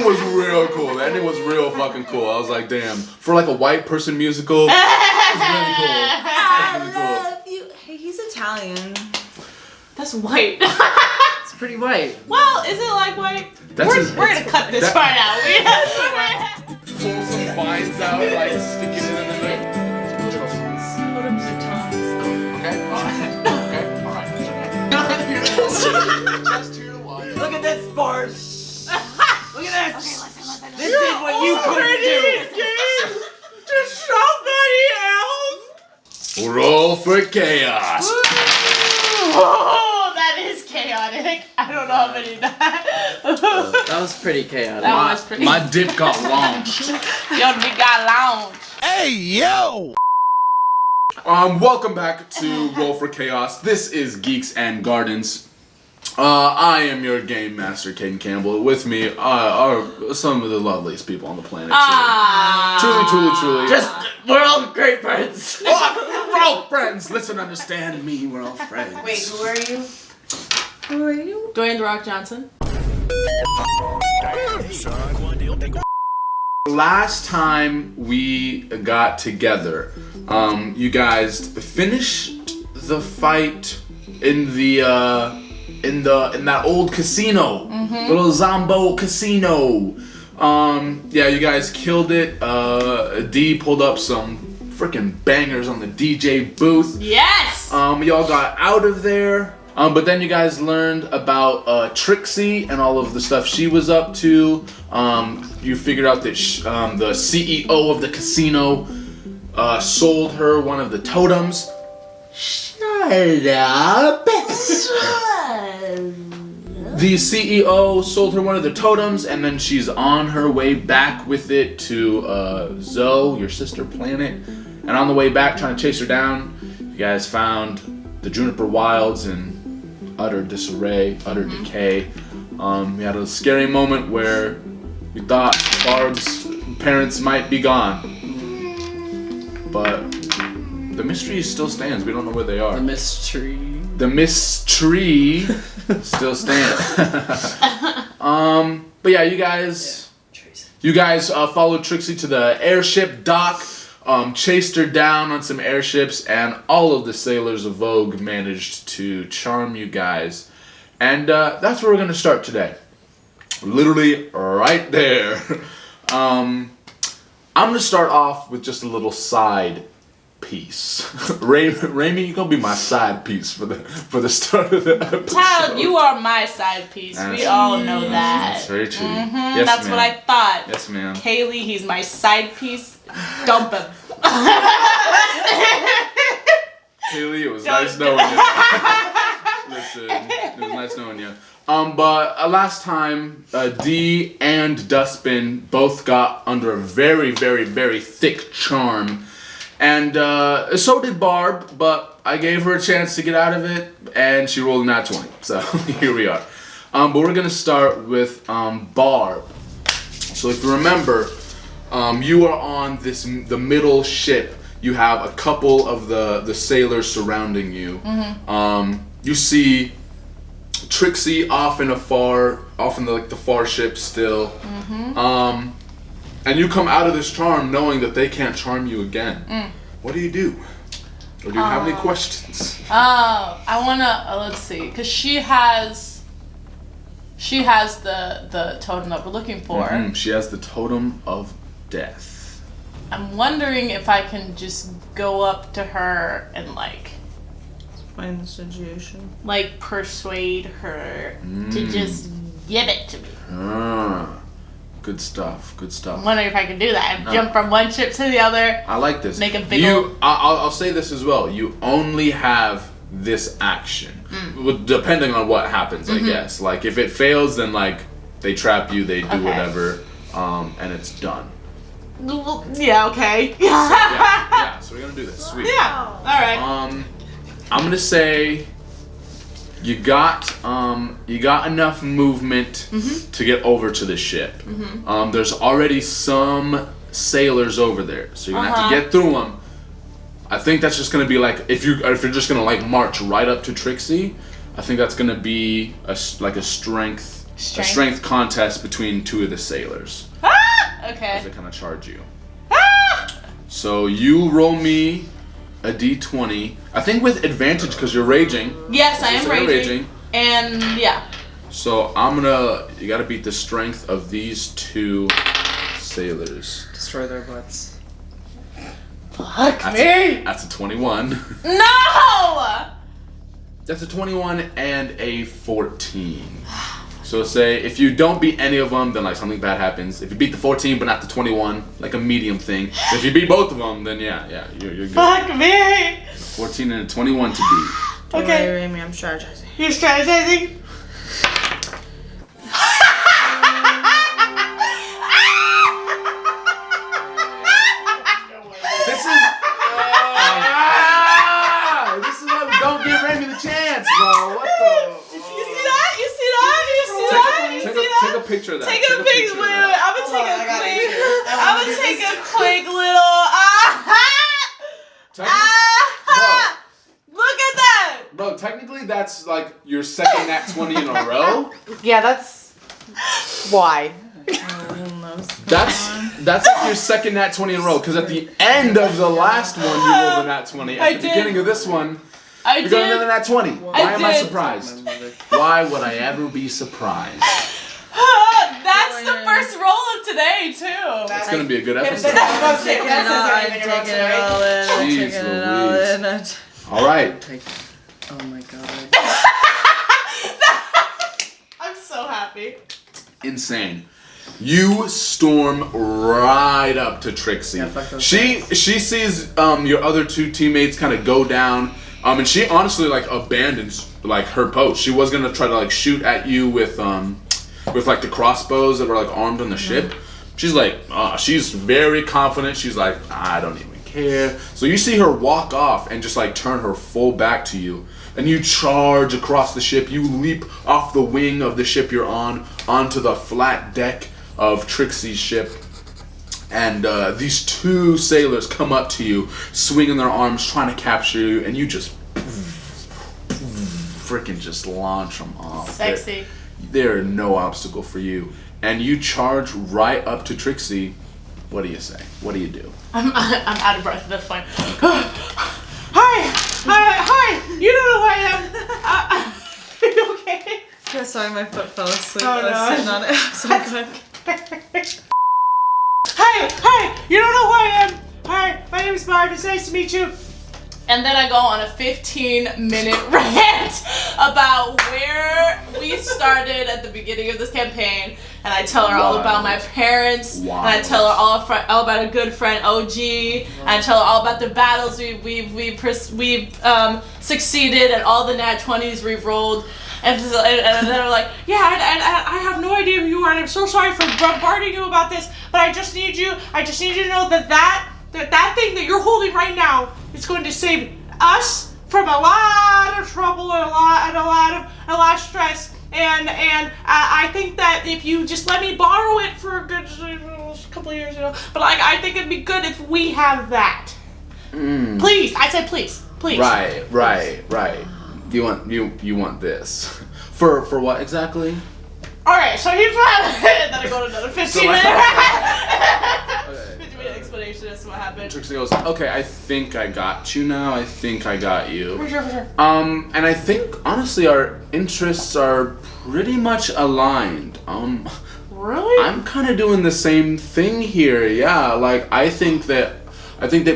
was real cool. The ending was real fucking cool. I was like, damn. For like a white person musical, it was really cool. I love you. Hey, he's Italian. That's white. It's pretty white. Well, is it like white? We're gonna cut this part out. Pull some vines out, like stick it in the thing. Totems are tongues. Okay, alright. Okay, alright. Just to your life. Look at this, Barb. Look at this. Okay, listen. This did what you couldn't do. To somebody else. Roll for chaos. Oh, that is chaotic. I don't know how many that. That was pretty chaotic. That was pretty. My dip got launched. Yo, we got lounge. Hey, yo! Welcome back to Roll for Chaos. This is Geeks and Gardens. I am your game master, Kaedyn Campbell. With me are some of the loveliest people on the planet. Truly. We're all great friends. We're all friends. Listen, understand me. We're all friends. Wait, who are you? Dwayne The Rock Johnson. Last time we got together, you guys finished the fight in that old casino, little Zombo casino. Yeah, you guys killed it. D pulled up some freaking bangers on the DJ booth. Yes. Y'all got out of there. But then you guys learned about Trixie and all of the stuff she was up to. You figured out that the CEO of the casino sold her one of the totems. Shut up. The CEO sold her one of the totems, and then she's on her way back with it to Zoe, your sister planet. And on the way back, trying to chase her down, you guys found the Juniper Wilds in utter disarray, utter decay. We had a scary moment where we thought Barb's parents might be gone. But the mystery still stands. We don't know where they are. The mystery. The mystery still stands. But yeah, you guys followed Trixie to the airship dock, chased her down on some airships, and all of the sailors of Vogue managed to charm you guys. And that's where we're going to start today. Literally right there. I'm going to start off with just a little side piece. Raimy, you're gonna be my side piece for the start of the episode. Child, you are my side piece. We all know that. That's very true. Yes, that's ma'am. what I thought. Yes, ma'am. Kaylee, he's my side piece. Dump him. Kaylee, it was nice knowing you. Listen, it was nice knowing you. But last time, D and Dustbin both got under a very, very, very thick charm. And so did Barb, but I gave her a chance to get out of it, and she rolled a nat 20. So here we are. But we're going to start with Barb. So if you remember, you are on the middle ship. You have a couple of the sailors surrounding you. You see Trixie off in the far ship still. And you come out of this charm knowing that they can't charm you again. What do you do? Or do you have any questions? I wanna let's see, cause she has the totem that we're looking for. She has the totem of death. I'm wondering if I can just go up to her and Explain the situation. Persuade her to just give it to me. Good stuff. I'm wondering if I can do that. Jump from one ship to the other. I like this. Make a big old... I'll say this as well. You only have this action. Depending on what happens, I guess. If it fails, then they trap you, they do whatever, and it's done. Yeah, okay. So we're gonna do this. Sweet. Yeah. Alright. I'm gonna say you got enough movement to get over to the ship. There's already some sailers over there, so you're gonna have to get through them. I think that's just gonna be if you're just gonna march right up to Trixie. I think that's gonna be a strength strength contest between two of the sailors. Okay. As they kind of charge you. So you roll me a d20. I think with advantage because you're raging. Yes, I am So you're raging. And yeah. So you gotta beat the strength of these two sailors. Destroy their butts. Fuck me. That's a 21. No! That's a 21 and a 14. So say if you don't beat any of them, then like something bad happens. If you beat the 14 but not the 21, like a medium thing. If you beat both of them, then yeah, you're good. Fuck me. 14 and a 21 to beat. Okay, Raimy, I'm strategizing. You're strategizing? This is why we don't give Raimy the chance, bro. What the? You see that? Take a picture of that. Take a picture. Wait. I'm gonna take a quick little. Look at that. Bro, technically that's like your second nat 20 in a row. Yeah, that's why. That's like your second nat 20 in a row. Because at the end of the last one, you rolled a nat 20. At the beginning of this one, you got another nat 20. Why am I surprised? Why would I ever be surprised? That's the first roll of today too. It's gonna be a good episode. I'm taking it all in. All right. Oh my god. I'm so happy. Insane. You storm right up to Trixie. Yeah, fuck those She sees your other two teammates kind of go down, and she honestly like abandons like her post. She was gonna try to like shoot at you with like the crossbows that were like armed on the ship. She's like, she's very confident. She's like, I don't even care. So you see her walk off and just like turn her full back to you. And you charge across the ship. You leap off the wing of the ship you're on onto the flat deck of Trixie's ship. And these two sailors come up to you, swinging their arms, trying to capture you. And you just freaking just launch them off. Sexy. They're no obstacle for you. And you charge right up to Trixie. What do you say? What do you do? I'm out of breath at this point. Hi! You don't know who I am. Are you okay? Yeah, sorry, my foot fell asleep. Oh, I was no. sitting on it. So good. Hi! You don't know who I am. Hi, my name is Barb. It's nice to meet you. And then I go on a 15-minute rant about where we started at the beginning of this campaign, and I tell her all about my parents, and I tell her all about a good friend, OG, and I tell her all about the battles we've succeeded, and all the nat 20s we've rolled. And then they're like, yeah, I have no idea who you are, and I'm so sorry for bombarding you about this, but I just need you to know that thing that you're holding right now is going to save us from a lot of trouble and a lot of stress. And I think that if you just let me borrow it for a good couple of years, but like I think it'd be good if we have that. Please, I said please. Right. You want this for what exactly? All right, so here's what happened. Then I go to another 15-minute explanation as to what happened. Trixie goes, okay, I think I got you now. I think I got you. For sure. And I think honestly our interests are pretty much aligned. Really? I'm kind of doing the same thing here. Yeah, like I think that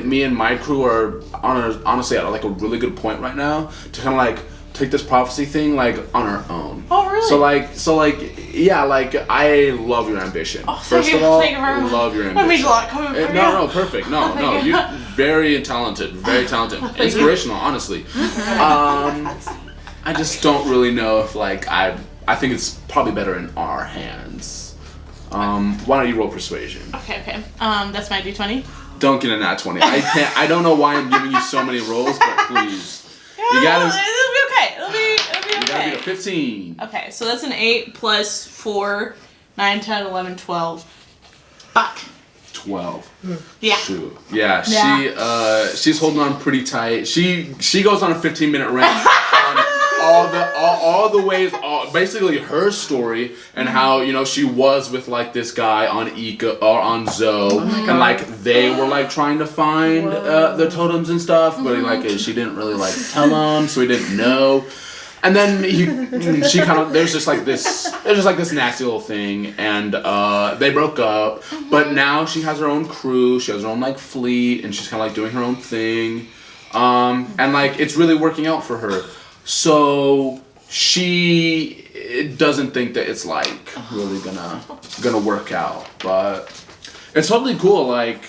me and my crew are honestly at like a really good point right now to kind of like take this prophecy thing like on our own. Oh really? So like yeah, like I love your ambition. Oh, First of all, love your ambition. That means a lot coming from you. No, perfect. No, you're very talented, inspirational, honestly. I just don't really know if like I think it's probably better in our hands. Why don't you roll persuasion? Okay. That's my D20. Don't get a nat 20. I don't know why I'm giving you so many rolls, but please. You gotta. It'll be okay. It'll be okay. You gotta beat a 15. Okay, so that's an 8 plus 4, 9, 10, 11, 12. Fuck. 12. Yeah. Shoot. Yeah. She's holding on pretty tight. She goes on a 15-minute rant on all the ways, basically her story and how she was with like this guy on Ika or on Zoe, and like they were like trying to find the totems and stuff, but like she didn't really like tell him, so he didn't know. And then she kind of there's just like this nasty little thing, and they broke up. But now she has her own crew, she has her own like fleet, and she's kind of like doing her own thing, and like it's really working out for her. So she doesn't think that it's like really gonna work out, but it's totally cool. Like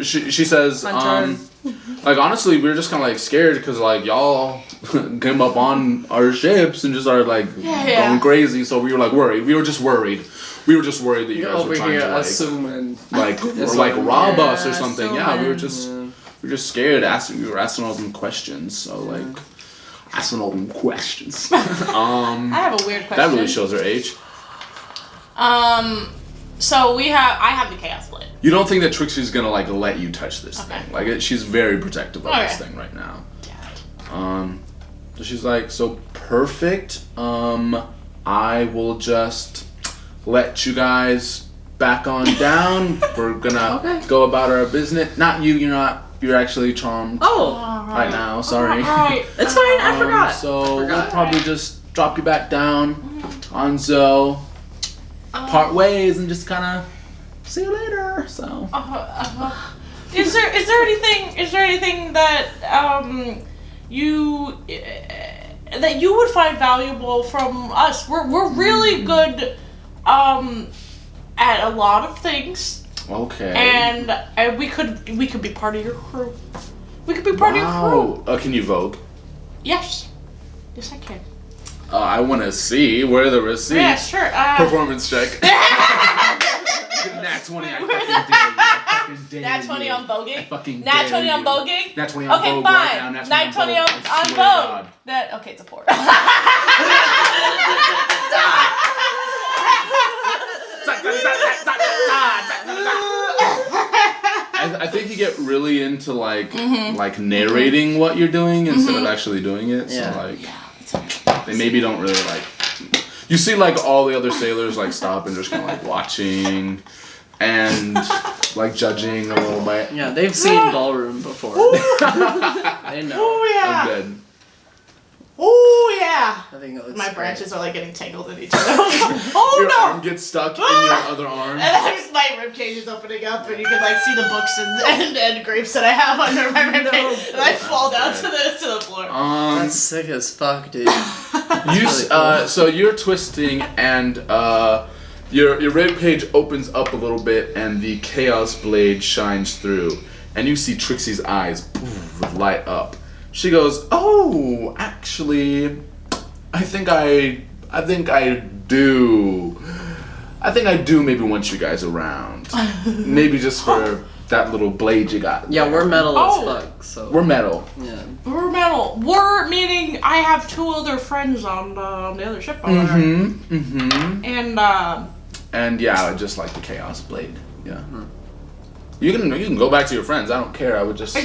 she says, like honestly, we were just kind of like scared because like y'all came up on our ships and just started like going crazy. So we were like worried. We were just worried. that you guys were trying to like assuming or like rob us or something. Yeah, we were just scared. We were asking all them questions. So like. Asking all them questions. I have a weird question. That really shows her age. So I have the Chaos Blade. You don't think that Trixie's gonna like let you touch this thing? Like she's very protective of this thing right now. So she's like, so perfect. I will just let you guys back on down. We're gonna go about our business. Not you. You're not. You're actually charmed. Right now. Sorry. It's fine. I forgot. So we'll probably just drop you back down on Zoe, part ways, and just kind of see you later. So. Is there anything that you would find valuable from us? We're really good at a lot of things. Okay. And we could be part of your crew. We could be part of your crew. Can you vogue? Yes. Yes, I can. I want to see where the receipt. Yeah, sure. Performance check. Nat 20, I fucking dare you. Nat 20 on voguing? I fucking Nat dare 20 you. on voguing? Nat 20 on okay, Vogue fine. right now. Nat 20 on Vogue. Okay, it's a 4. I think you get really into like narrating what you're doing instead of actually doing it. So like they maybe don't really like. You see like all the other sailors like stop and just kind of like watching and like judging a little bit. Yeah, they've seen ballroom before. They know. Oh yeah. I'm dead. Oh yeah. I think it looks My great. branches are like getting tangled in each other. Oh Your no. arm gets stuck in your other arm. And then my rib cage is opening up, and you can like see the books and grapes that I have under my rib cage, and I fall down to the floor. That's sick as fuck, dude. So you're twisting, and your rib cage opens up a little bit, and the Chaos Blade shines through, and you see Trixie's eyes light up. She goes, "Oh, actually, I think I do maybe want you guys around. Maybe just for that little blade you got." Yeah, we're metal as fuck, so. We're metal. Yeah. We're metal. We're meaning I have 2 other friends on the other ship over there. And yeah, I just like the Chaos Blade. Yeah. You can go back to your friends. I don't care. I would just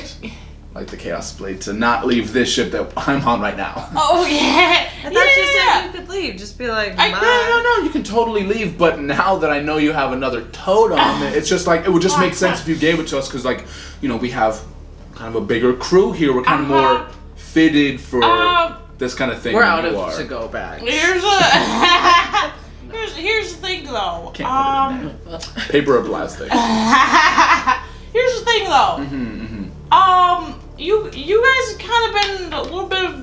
like the Chaos Blade to not leave this ship that I'm on right now. Oh yeah. I thought you said you could leave. Just be like, bye. No, you can totally leave. But now that I know you have another totem, it's just like it would just make sense if you gave it to us, because like we have kind of a bigger crew here. We're kind of more fitted for this kind of thing. We're out of to go back. Here's the thing though. Can't put it in there. Paper or plastic. Here's the thing though. You guys have kind of been a little bit of a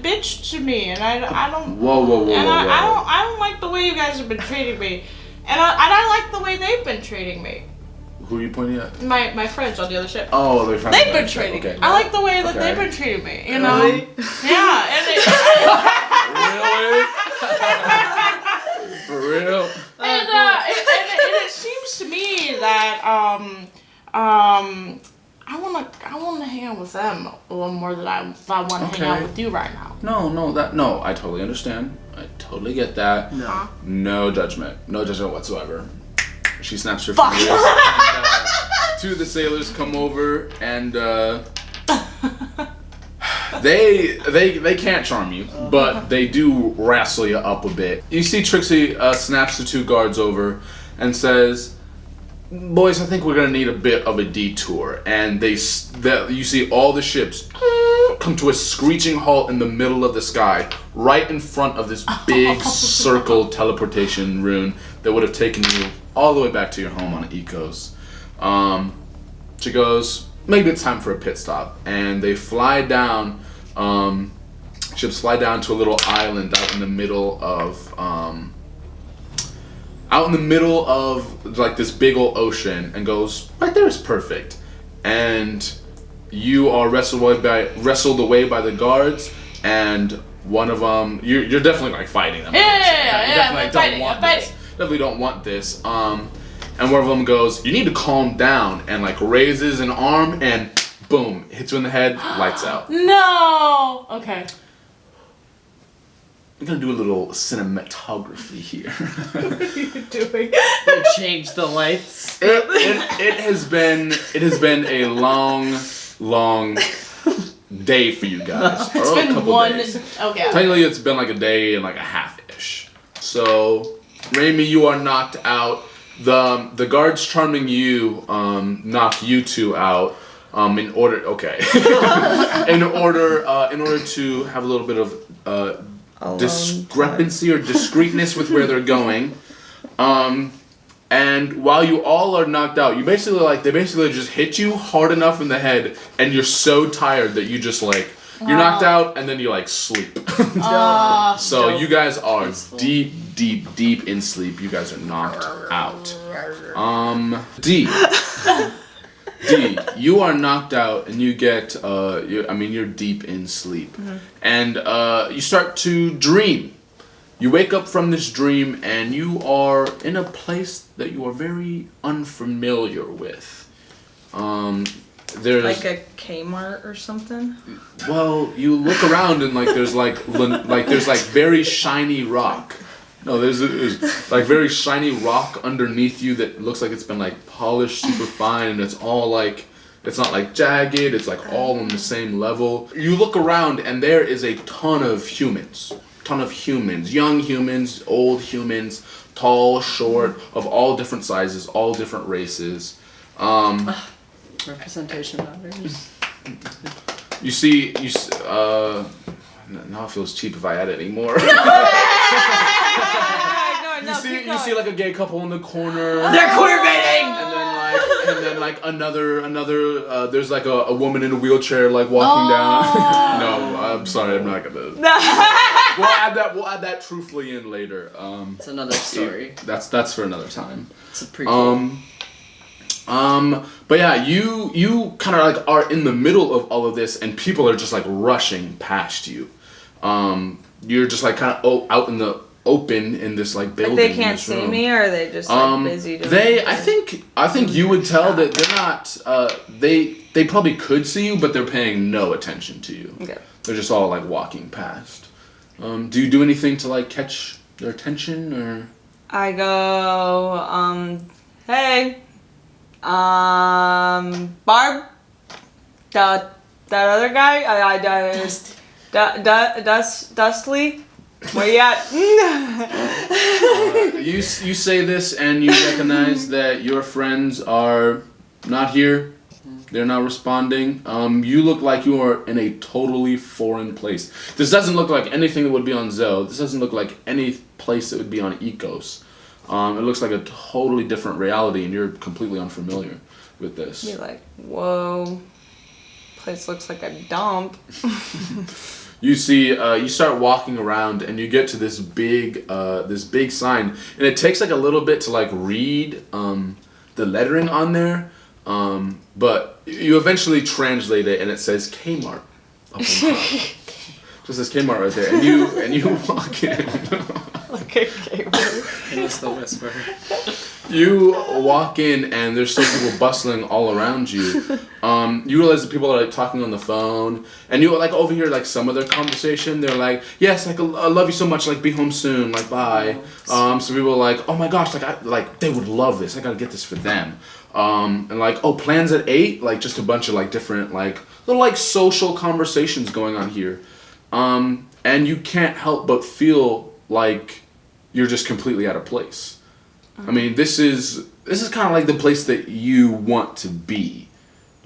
bitch to me, and I don't. Whoa. I don't like the way you guys have been treating me, and I like the way they've been treating me. Who are you pointing at? My friends on the other ship. Oh, they're friends. They've been treating me. I like the way that they've been treating me. You know. Really? Yeah, and Really? For real? And it seems to me that I wanna hang out with them a little more than I want to hang out with you right now. No, I totally understand. I totally get that. No judgment whatsoever. She snaps her fingers. And, 2 of the sailors come over and They can't charm you, but they do wrestle you up a bit. You see Trixie snaps the two guards over and says, "Boys, I think we're gonna need a bit of a detour." And you see all the ships come to a screeching halt in the middle of the sky, right in front of this big circle teleportation rune that would have taken you all the way back to your home on Ecos. She goes, "Maybe it's time for a pit stop," and they fly down. Ships fly down to a little island out in the middle of like this big old ocean, and goes, "Right there is perfect." And you are wrestled away by the guards, and one of them, you're definitely like fighting them. I'm fighting. Definitely don't want this. And one of them goes, "You need to calm down," and like raises an arm and boom, hits you in the head, lights out. No. Okay. I'm gonna do a little cinematography here. What are you doing? Change the lights. It has been a long day for you guys. It's been one. Days. Okay. Technically, it's been like a day and like a half-ish. So, Raimy, you are knocked out. The guards charming you knock you two out. In order to have a little bit of discrepancy or discreetness with where they're going. And while you all are knocked out, they basically just hit you hard enough in the head, and you're so tired that you just like you're knocked out, and then you like sleep. So you guys are deep in sleep. You guys are knocked out. D, you are knocked out, and you get you're deep in sleep, and you start to dream. You wake up from this dream, and you are in a place that you are very unfamiliar with. There's like a Kmart or something. Well, you look around and there's very shiny rock. No, there's like very shiny rock underneath you that looks like it's been like polished super fine, and it's all like it's not like jagged. It's like all on the same level. You look around, and there is a ton of humans, young humans, old humans, tall, short, of all different sizes, all different races. Representation matters. You see, now it feels cheap if I add any more. You see like a gay couple in the corner. They're queerbaiting! And then another there's like a woman in a wheelchair like walking down. No, I'm sorry, I'm not gonna. We'll add that truthfully in later. It's another story. That's for another time. It's a prequel. But yeah, you kind of like are in the middle of all of this, and people are just like rushing past you. You're just like kind of out in the open in this like building. Like they can't see me, or are they just like busy doing I think you would tell that they're not. They probably could see you, but they're paying no attention to you. Okay. They're just all like walking past. Do you do anything to like catch their attention, or? I go, hey, Barb, that other guy, Dustly, where you at? You say this, and you recognize that your friends are not here. They're not responding. You look like you are in a totally foreign place. This doesn't look like anything that would be on Zoe. This doesn't look like any place that would be on Ecos. It looks like a totally different reality, and you're completely unfamiliar with this. Be like, whoa, place looks like a dump. You see, you start walking around, and you get to this big sign, and it takes like a little bit to like read the lettering on there, but you eventually translate it, and it says Kmart up on top. Just says Kmart right there, and you walk in. Like a Kmart. It's the whisper. You walk in and there's still people bustling all around you. You realize that people are like talking on the phone, and you like overhear like some of their conversation. They're like, "Yes, like I love you so much. Like be home soon. Like bye." So people are like, "Oh my gosh, like they would love this. I gotta get this for them." And like, "Oh, plans at 8?" Like just a bunch of like different like little like social conversations going on here, and you can't help but feel like you're just completely out of place. I mean, this is kind of like the place that you want to be.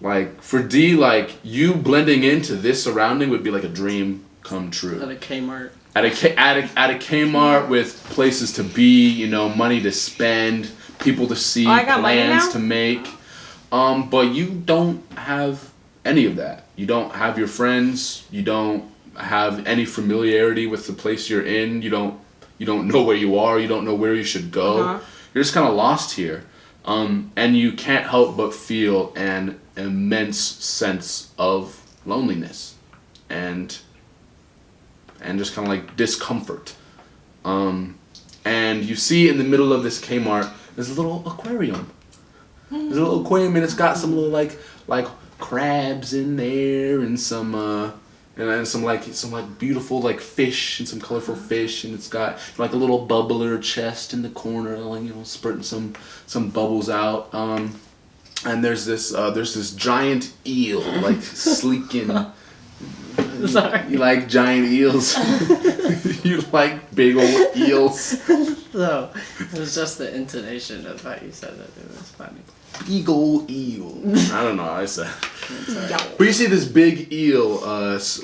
Like for D, like you blending into this surrounding would be like a dream come true. At a Kmart. At a Kmart with places to be, you know, money to spend, people to see, plans to make. But you don't have any of that. You don't have your friends. You don't have any familiarity with the place you're in. You don't know where you are. You don't know where you should go. You're just kind of lost here. And you can't help but feel an immense sense of loneliness and just kind of like discomfort. And you see in the middle of this Kmart, there's a little aquarium. There's a little aquarium, and it's got some little like crabs in there and some beautiful like fish and some colorful fish, and it's got like a little bubbler chest in the corner, like, you know, spurting some bubbles out. And there's this giant eel like sleeking. Sorry. You like giant eels? You like big old eels? So, it was just the intonation of how you said it. It was funny. Big old eel. I don't know how I said. But you see this big eel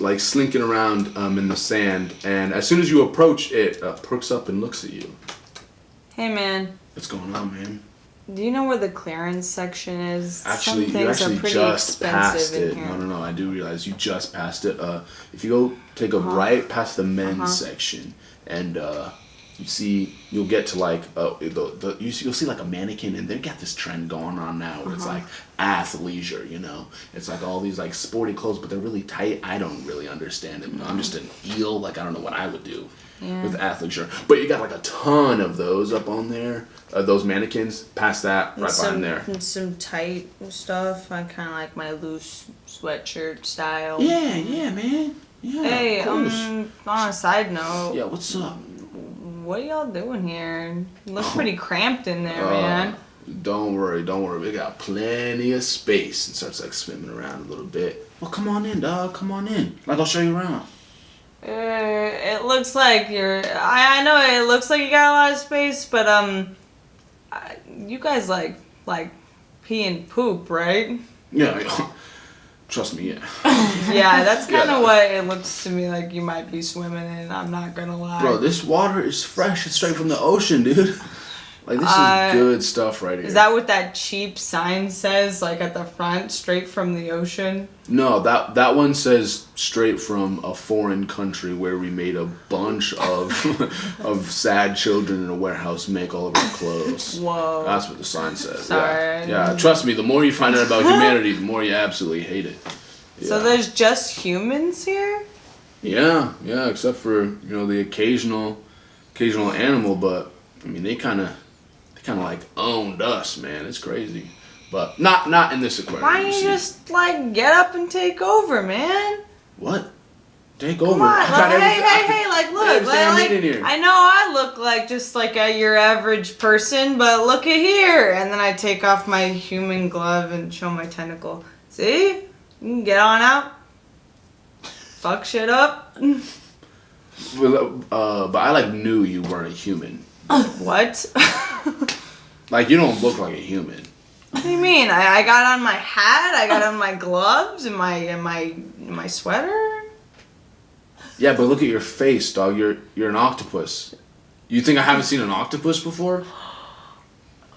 like slinking around in the sand, and as soon as you approach it, perks up and looks at you. Hey man. What's going on, man? Do you know where the clearance section is? Actually, you actually just passed it. No, I do realize you just passed it. If you go take a right past the men's section, and you'll get to like you'll see like a mannequin, and they got this trend going on now where it's like athleisure, you know. It's like all these like sporty clothes, but they're really tight. I don't really understand it. I'm just an eel. Like I don't know what I would do with athleisure. But you got like a ton of those up on there. Those mannequins, past that, right behind there. And some tight stuff. I kind of like my loose sweatshirt style. Yeah, man. Yeah. Hey, on a side note. Yeah, what's up? What are y'all doing here? You look pretty cramped in there, man. Don't worry. We got plenty of space. And starts like swimming around a little bit. Well, come on in, dog. Come on in. Like, I'll show you around. It looks like I know it looks like you got a lot of space, but you guys like pee and poop, right? Yeah. Trust me, yeah. Yeah, that's kind of what it looks to me like you might be swimming in. I'm not gonna lie. Bro, this water is fresh. It's straight from the ocean, dude. Like, this is good stuff right here. Is that what that cheap sign says, like at the front, straight from the ocean? No, that one says straight from a foreign country where we made a bunch of sad children in a warehouse make all of our clothes. Whoa. That's what the sign says. Sorry. Yeah, trust me, the more you find out about humanity, the more you absolutely hate it. Yeah. So there's just humans here? Yeah, except for, you know, the occasional animal, but I mean they kinda like owned us, man. It's crazy. But not in this aquarium. Why don't you just like get up and take over, man? What? Take over? Come on, hey, like look, like, in here. I know I look like just like your average person, but look at here. And then I take off my human glove and show my tentacle. See? You can get on out. Fuck shit up. Well, but I like knew you weren't a human. What? Like, you don't look like a human. What do you mean? I got on my hat, I got on my gloves and my sweater. Yeah, but look at your face, dog. You're an octopus. You think I haven't seen an octopus before?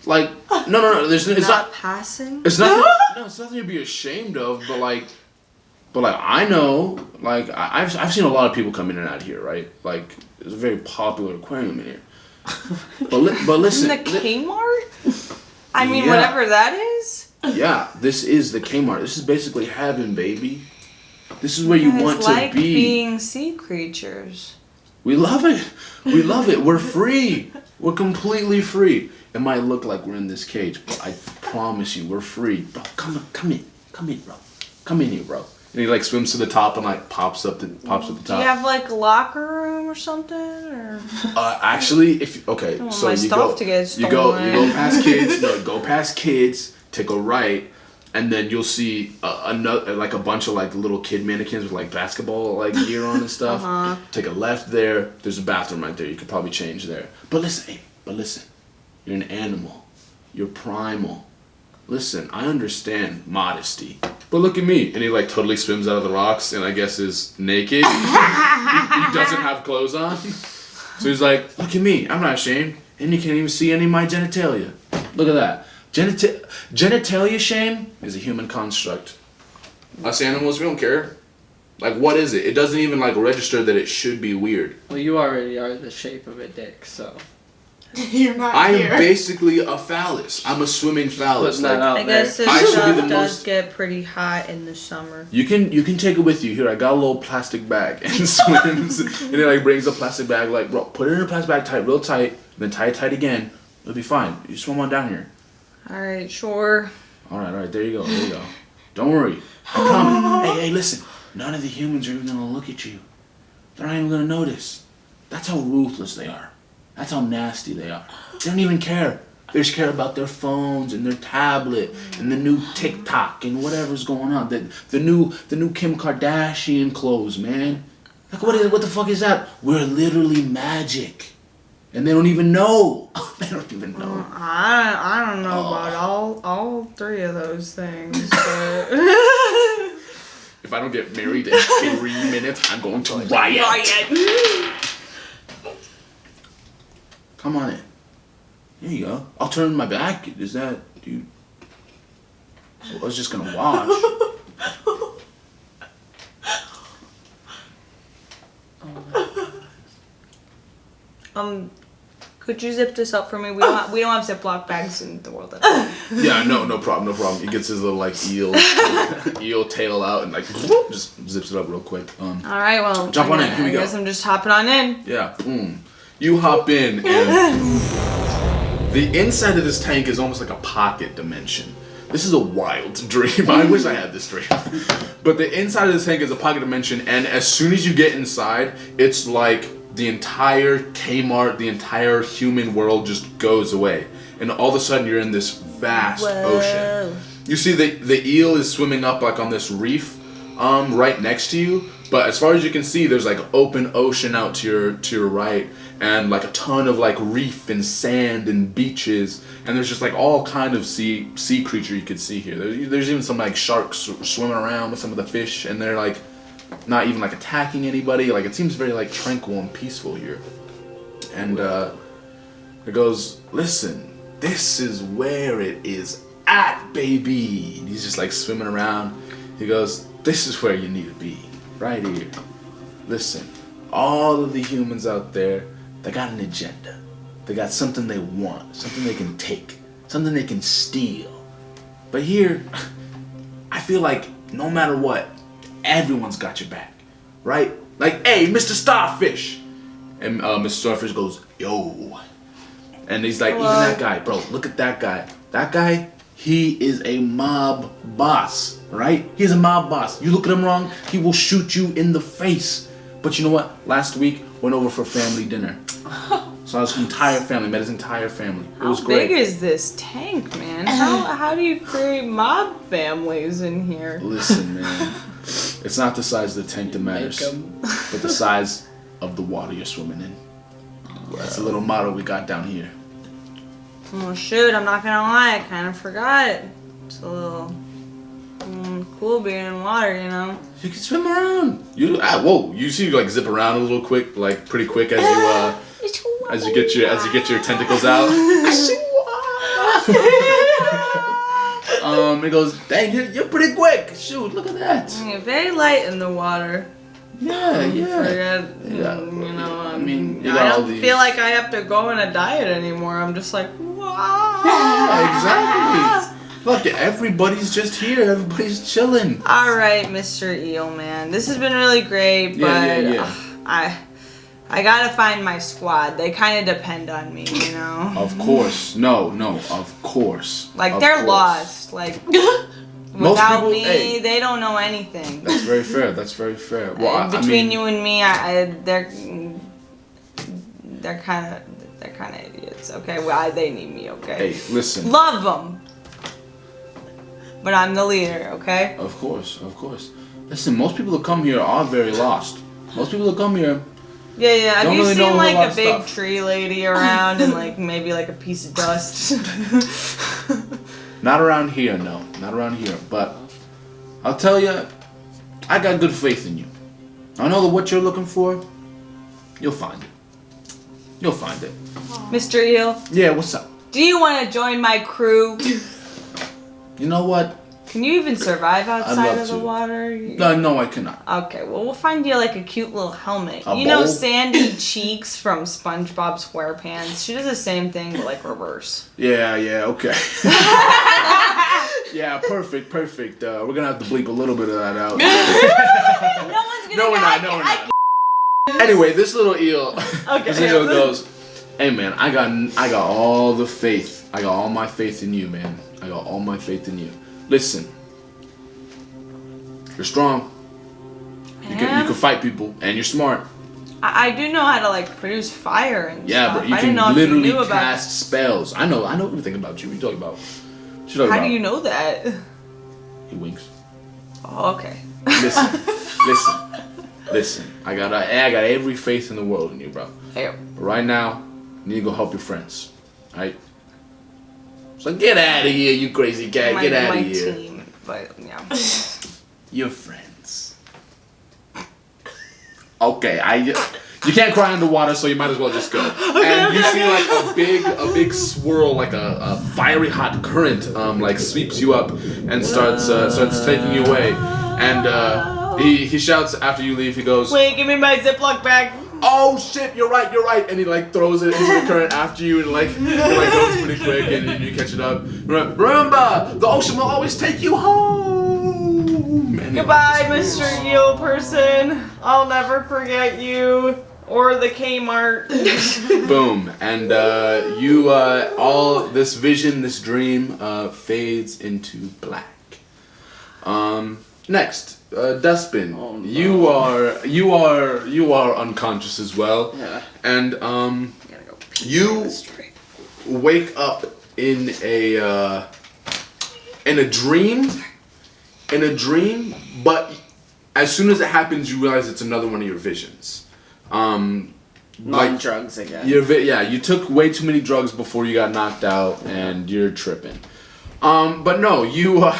Like, no. It's not passing. It's nothing. No, it's nothing to be ashamed of. But like I know. Like I've seen a lot of people come in and out here, right? Like, there's a very popular aquarium in here. But listen. In the Kmart? I mean, whatever that is. Yeah, this is the Kmart. This is basically heaven, baby. This is where you want to be. Being sea creatures. We love it. We're free. We're completely free. It might look like we're in this cage, but I promise you, we're free. Bro, come in, bro. Come in here, bro. And he like swims to the top and like pops up the top. Do you have like a locker room or something? Or Actually, so my you stuff go, to get you go stolen. past kids. No, go past kids. Take a right, and then you'll see another like a bunch of like little kid mannequins with like basketball like gear on and stuff. Take a left there. There's a bathroom right there. You could probably change there. But listen, you're an animal. You're primal. Listen, I understand modesty, but look at me. And he like totally swims out of the rocks and I guess is naked. he doesn't have clothes on. So he's like, look at me. I'm not ashamed. And you can't even see any of my genitalia. Look at that. Genitalia shame is a human construct. Us animals, we don't care. Like, what is it? It doesn't even like register that it should be weird. Well, you already are the shape of a dick, so. You're not I here. am basically a phallus. I'm a swimming phallus. Putting that out I guess this I should be stuff the does most- get pretty hot in the summer. You can take it with you. Here, I got a little plastic bag and swims. And he like brings a plastic bag, like, bro, put it in a plastic bag, tie it real tight, then tie it tight again. It'll be fine. You swim on down here. Alright, sure. Alright, there you go. Don't worry. I'm coming. Hey, listen. None of the humans are even gonna look at you. They're not even gonna notice. That's how ruthless they are. That's how nasty they are. They don't even care. They just care about their phones and their tablet and the new TikTok and whatever's going on. The new Kim Kardashian clothes, man. Like what the fuck is that? We're literally magic. And they don't even know. They don't even know. I don't know about all three of those things, but If I don't get married in 3 minutes, I'm going to riot. Come on in. There you go. I'll turn my back. Is that, dude? I was just gonna watch. Could you zip this up for me? We don't have Ziploc bags in the world. Yeah, no problem. He gets his little like eel tail out and like just zips it up real quick. All right, well, Jump on in. Here we go. I guess I'm just hopping on in. Yeah, boom. You hop in and the inside of this tank is almost like a pocket dimension. This is a wild dream. I wish I had this dream. But the inside of this tank is a pocket dimension, and as soon as you get inside, it's like the entire Kmart, the entire human world just goes away. And all of a sudden you're in this vast ocean. You see the eel is swimming up like on this reef right next to you. But as far as you can see, there's like open ocean out to your right, and like a ton of like reef and sand and beaches, and there's just like all kind of sea creature you could see here. There's even some like sharks swimming around with some of the fish, and they're like not even like attacking anybody. Like it seems very like tranquil and peaceful here. And it goes, listen, this is where it is at, baby. And he's just like swimming around. He goes, this is where you need to be. Right here. Listen, all of the humans out there, they got an agenda. They got something they want, something they can take, something they can steal. But here, I feel like no matter what, everyone's got your back, right? Like, hey, Mr. Starfish. And Mr. Starfish goes, yo. And he's like, even that guy, bro, look at that guy. That guy, he is a mob boss. Right? He's a mob boss. You look at him wrong, he will shoot you in the face. But you know what? Last week, went over for family dinner. So his entire family, met his entire family. It was great. How big is this tank, man? How do you create mob families in here? Listen, man. It's not the size of the tank that matters, but the size of the water you're swimming in. That's a little motto we got down here. Oh shoot, I'm not gonna lie, I kind of forgot. It's a little cool being in water, you know. You can swim around. You see you like zip around a little quick, like pretty quick as you get your tentacles out. It goes, dang, you're pretty quick. Shoot, look at that. You're very light in the water. Yeah. You know, I mean, you I got all don't these. feel like I have to go on a diet anymore. I'm just like, wow. Yeah, exactly. Look, everybody's just here. Everybody's chilling. All right, Mr. Eel Man. This has been really great, but Yeah. I I gotta find my squad. They kind of depend on me, you know? Of course. No, of course. Like, Of they're course. lost. Like, Most without people- me, hey. they don't know anything. That's very fair. That's very fair. Well, Between you and me, they're kind of idiots. Okay, well, they need me. Okay. Hey, listen. Love them. But I'm the leader. Okay. Of course. Listen, most people who come here are very lost. Most people who come here. Yeah. Have Don't you really know a seen whole like lot a of big stuff. tree lady around and like maybe like a piece of dust? Not around here, no. Not around here. But I'll tell you, I got good faith in you. I know that what you're looking for, you'll find it. You'll find it. Mr. Eel, Yeah, what's up? do you want to join my crew? You know what? Can you even survive outside love of the to. water? No, I cannot. Okay, well, we'll find you like a cute little helmet. A You know bowl? Sandy Cheeks from SpongeBob SquarePants? She does the same thing, but like reverse. Yeah, okay. Yeah, perfect. We're gonna have to bleep a little bit of that out. No one's gonna No, we're not. No, we're not. Anyway, this little eel, this eel goes, "Hey, man, I got all the faith. I got all my faith in you, man. I got all my faith in you. Listen, you're strong. You can fight people, and you're smart. I do know how to like produce fire and Yeah, stuff. but you I didn't know can if you literally knew about cast spells. I know everything about you. What are you talking about? What you talking How about? do you know that? He winks. Oh, okay. Listen. I got every faith in the world in you, bro. Hey, But right now, you need to go help your friends. Alright? So get out of here, you crazy cat. Get out my of here. team, but yeah. Your friends. Okay, you can't cry underwater, so you might as well just go. And you see like a big swirl, like a fiery hot current, like sweeps you up and starts taking you away. And he shouts after you leave. He goes, Wait, give me my Ziploc bag. "Oh shit, you're right." And he like throws it into the current after you, and like it like goes pretty quick, and you catch it up. Remember, the ocean will always take you home. And Goodbye, Mr. Eel person. I'll never forget you or the Kmart. Boom, and you all this vision, this dream fades into black. Next, Dustbin. Oh, no. You are unconscious as well, Yeah. and Gotta go pee you on this tree. wake up in a dream, but as soon as it happens, you realize it's another one of your visions. Non-drugs again. You took way too many drugs before you got knocked out, and you're tripping. But no, your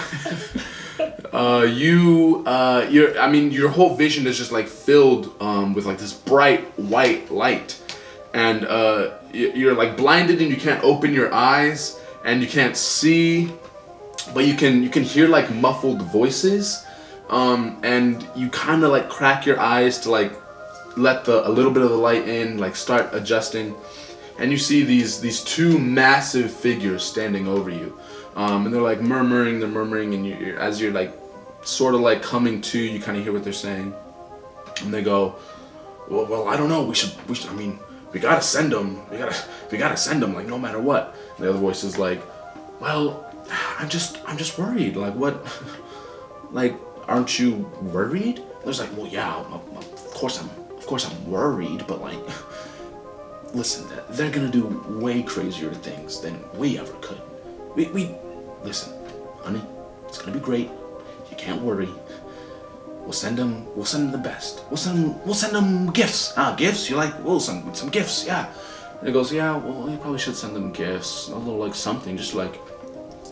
whole vision is just like filled with like this bright white light, and you're like blinded and you can't open your eyes and you can't see, but you can hear like muffled voices, and you kind of like crack your eyes to like let a little bit of the light in, like start adjusting, and you see these two massive figures standing over you. And they're like murmuring, and as you're like sort of like coming to, you kind of hear what they're saying, and they go, well, I don't know. We should. I mean, we gotta send them. We gotta send them, like no matter what. And the other voice is like, well, I'm just worried. Like what? Like, aren't you worried? There's like, well, yeah, of course I'm worried, but like, listen, they're gonna do way crazier things than we ever could. We listen, honey, it's gonna be great. You can't worry. We'll send them the best. We'll send them gifts. Gifts? You like? We'll send some gifts. Yeah. And he goes, yeah. Well, you probably should send them gifts. A little like something, just like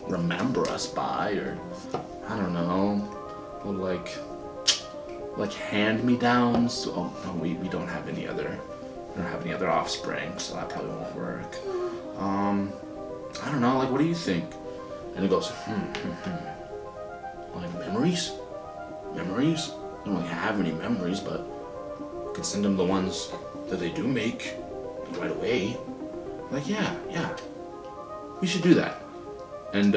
remember us by, or I don't know, a little like hand-me-downs. Oh no, we don't have any other. We don't have any other offspring, so that probably won't work. I don't know, like, what do you think? And he goes, Like, memories? Memories? We don't really have any memories, but we could send them the ones that they do make right away. Like, yeah, we should do that. And,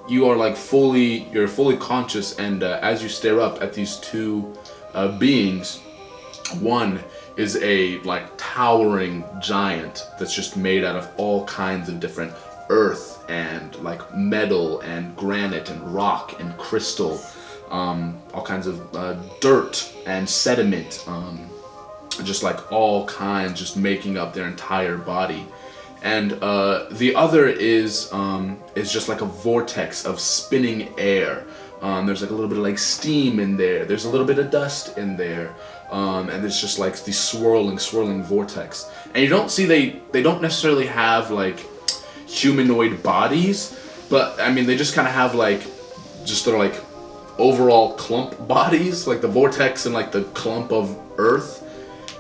you are like you're fully conscious, and as you stare up at these two beings, one is a like towering giant that's just made out of all kinds of different earth and like metal and granite and rock and crystal, all kinds of dirt and sediment, just like all kinds, just making up their entire body. And the other is just like a vortex of spinning air. There's like a little bit of like steam in there. There's a little bit of dust in there. And it's just like these swirling vortex. And you don't see, they don't necessarily have like humanoid bodies, but I mean, they just kind of have like, just their like overall clump bodies, like the vortex and like the clump of earth.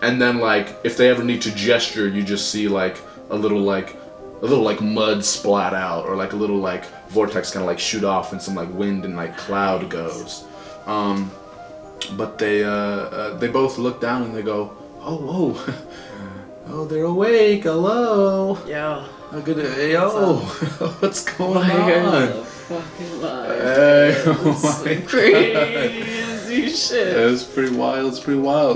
And then like, if they ever need to gesture, you just see like a little like mud splat out, or like a little like vortex kind of like shoot off and some like wind and like cloud goes. But they both look down and they go, oh, whoa, oh, they're awake, hello. Yo. Oh, good, yo, what's going on? Fucking live. Hey, oh my crazy shit. It's pretty wild.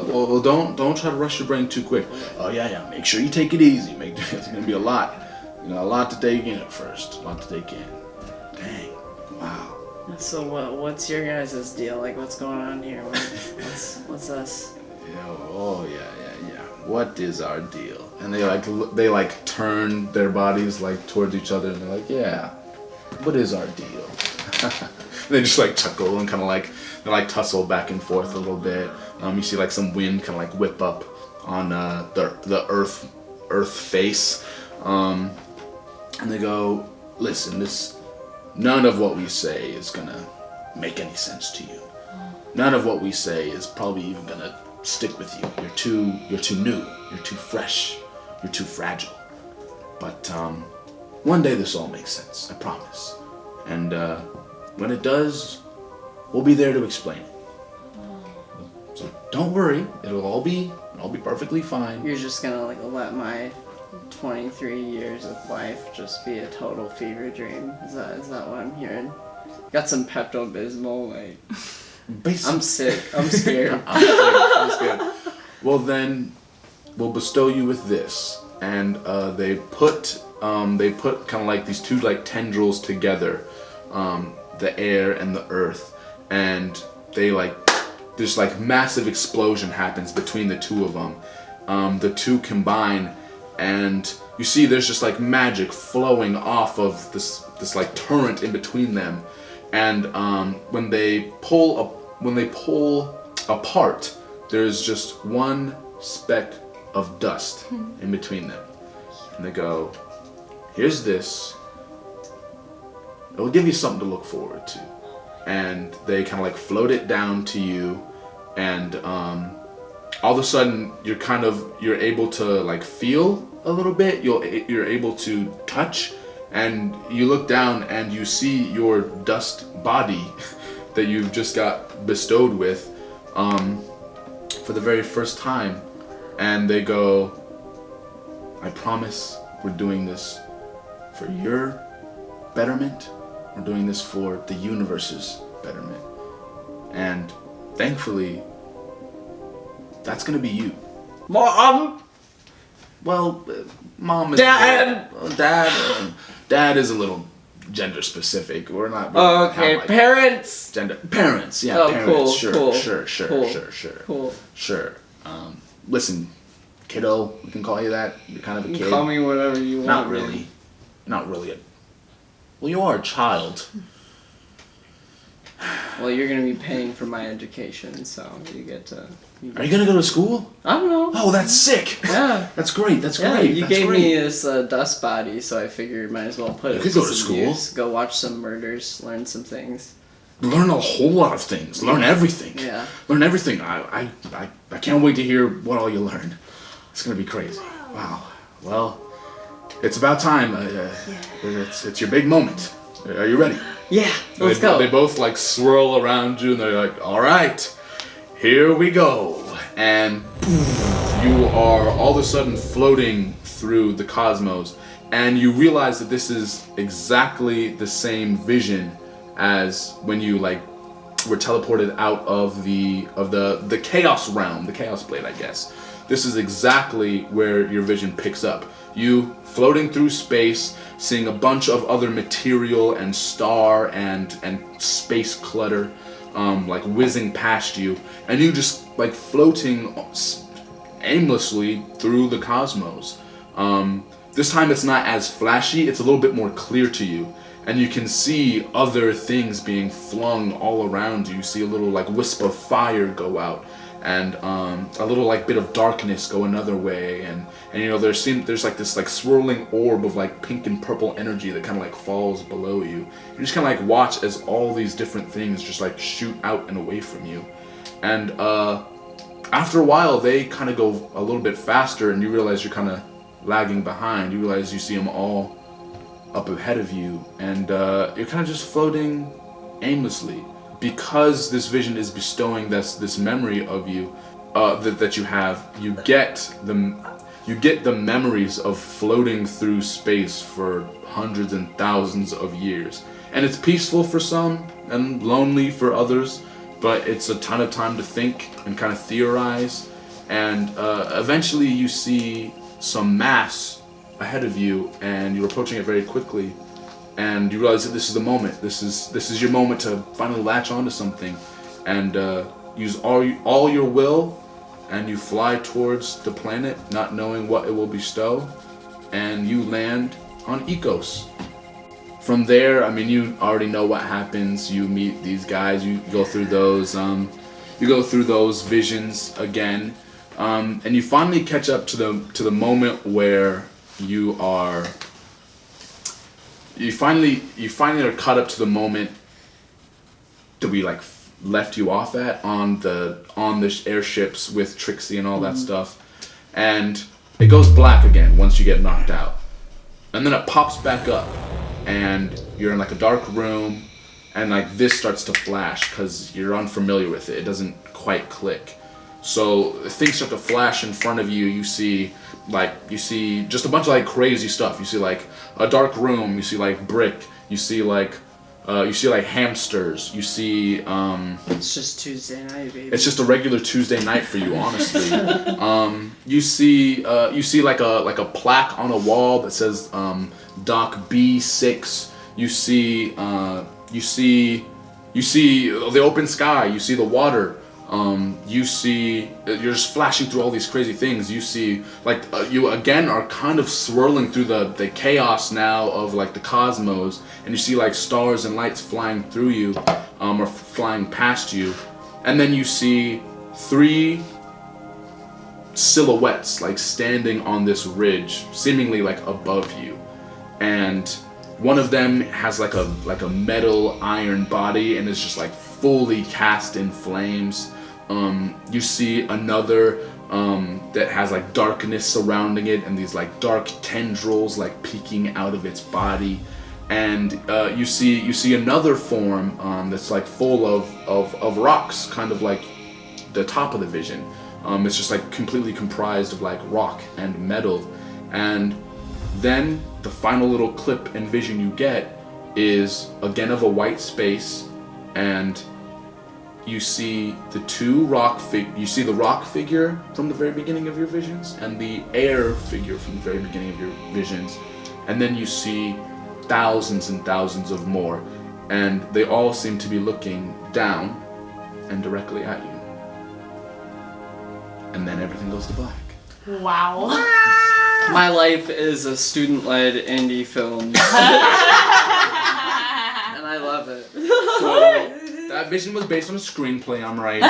Well, don't try to rush your brain too quick. Oh yeah, make sure you take it easy. It's gonna be a lot. You know, a lot to take in at first. A lot to take in. Dang, wow. So what's your guys' deal? Like, what's going on here? What's us? Yeah. What is our deal? And they like turn their bodies like towards each other, and they're like, yeah, what is our deal? They just like chuckle and kind of like they like tussle back and forth a little bit. You see like some wind kind of like whip up on the earth face, and they go, listen, none of what we say is gonna make any sense to you. None of what we say is probably even gonna stick with you. You're too new. You're too fresh. You're too fragile. But one day this all makes sense. I promise. And when it does, we'll be there to explain it. So don't worry. It'll all be perfectly fine. You're just gonna like let my 23 years of life just be a total fever dream. Is that what I'm hearing? Got some Pepto-Bismol, like. I'm sick. I'm scared. I'm scared. Well then, we'll bestow you with this, and they put kind of like these two like tendrils together, the air and the earth, and they like this like massive explosion happens between the two of them. The two combine, and you see there's just like magic flowing off of this like torrent in between them, and when they pull apart, there's just one speck of dust in between them, and they go, here's this, it will give you something to look forward to. And they kind of like float it down to you, and all of a sudden you're able to like feel a little bit, you're able to touch, and you look down and you see your dust body that you've just got bestowed with for the very first time. And they go, I promise we're doing this for your betterment. We're doing this for the universe's betterment. And thankfully, that's gonna be you. Mom! Well, Mom is... Dad! Dad is a little gender specific. We're not... Oh, okay. Like parents! Parents, yeah, oh, parents. Cool, sure, cool, sure. Cool. Sure. Listen, kiddo, we can call you that. You're kind of a kid. You can call me whatever you want. Not really. Man. Not really. Well, you are a child. Well, you're gonna be paying for my education, so you get to... Are you gonna go to school? I don't know. Oh, that's sick. Yeah. That's great. That's yeah, great. You that's gave great. me this dust body, so I figured might as well put it to to go to some school. use. Go watch some murders, learn some things. Learn a whole lot of things. Learn everything. Yeah. Learn everything. I can't wait to hear what all you learn. It's gonna be crazy. Wow. Well, it's about time. It's your big moment. Are you ready? Yeah. Let's go. They both like swirl around you, and they're like, "All right, here we go." And you are all of a sudden floating through the cosmos, and you realize that this is exactly the same vision as when you like were teleported out of the chaos realm, the chaos blade, I guess. this is exactly where your vision picks up. You floating through space, seeing a bunch of other material and star and space clutter like whizzing past you, and you just like floating aimlessly through the cosmos. This time it's not as flashy, it's a little bit more clear to you. And you can see other things being flung all around you. You see a little like wisp of fire go out, and a little like bit of darkness go another way, and you know there's like this like swirling orb of like pink and purple energy that kind of like falls below you. You just kind of like watch as all these different things just like shoot out and away from you, and after a while they kind of go a little bit faster, and you realize you're kind of lagging behind. You realize you see them all up ahead of you, and you're kind of just floating aimlessly. Because this vision is bestowing this memory of you that you have, you get the memories of floating through space for hundreds and thousands of years. And it's peaceful for some and lonely for others, but it's a ton of time to think and kind of theorize. And eventually you see some mass ahead of you, and you're approaching it very quickly, and you realize that this is the moment. This is your moment to finally latch onto something, and use all your will, and you fly towards the planet, not knowing what it will bestow, and you land on Ecos. From there, I mean, you already know what happens. You meet these guys. You go through those. You go through those visions again, and you finally catch up to the moment where you finally are caught up to the moment that we like left you off at on the airships with Trixie and all that stuff, and it goes black again once you get knocked out, and then it pops back up, and you're in like a dark room, and like this starts to flash because you're unfamiliar with it. It doesn't quite click, so things start to flash in front of you. You see just a bunch of like crazy stuff. You see like a dark room, you see like brick, you see like hamsters, you see It's just Tuesday night, baby. it's just a regular Tuesday night for you, honestly. You see like a plaque on a wall that says Dock B6. You see the open sky, you see the water. You're just flashing through all these crazy things. You see, like, you again are kind of swirling through the chaos now of like the cosmos, and you see like stars and lights flying through you, or flying past you, and then you see 3 silhouettes like standing on this ridge, seemingly like above you, and one of them has like a metal iron body and is just like fully cast in flames. You see another that has like darkness surrounding it and these like dark tendrils like peeking out of its body, and you see another form that's like full of rocks, kind of like the top of the vision. It's just like completely comprised of like rock and metal, and then the final little clip and vision you get is again of a white space, and you see the the rock figure from the very beginning of your visions, and the air figure from the very beginning of your visions, and then you see thousands and thousands of more, and they all seem to be looking down and directly at you. And then everything goes to black. Wow. My life is a student-led indie film. And I love it. So that vision was based on a screenplay I'm writing.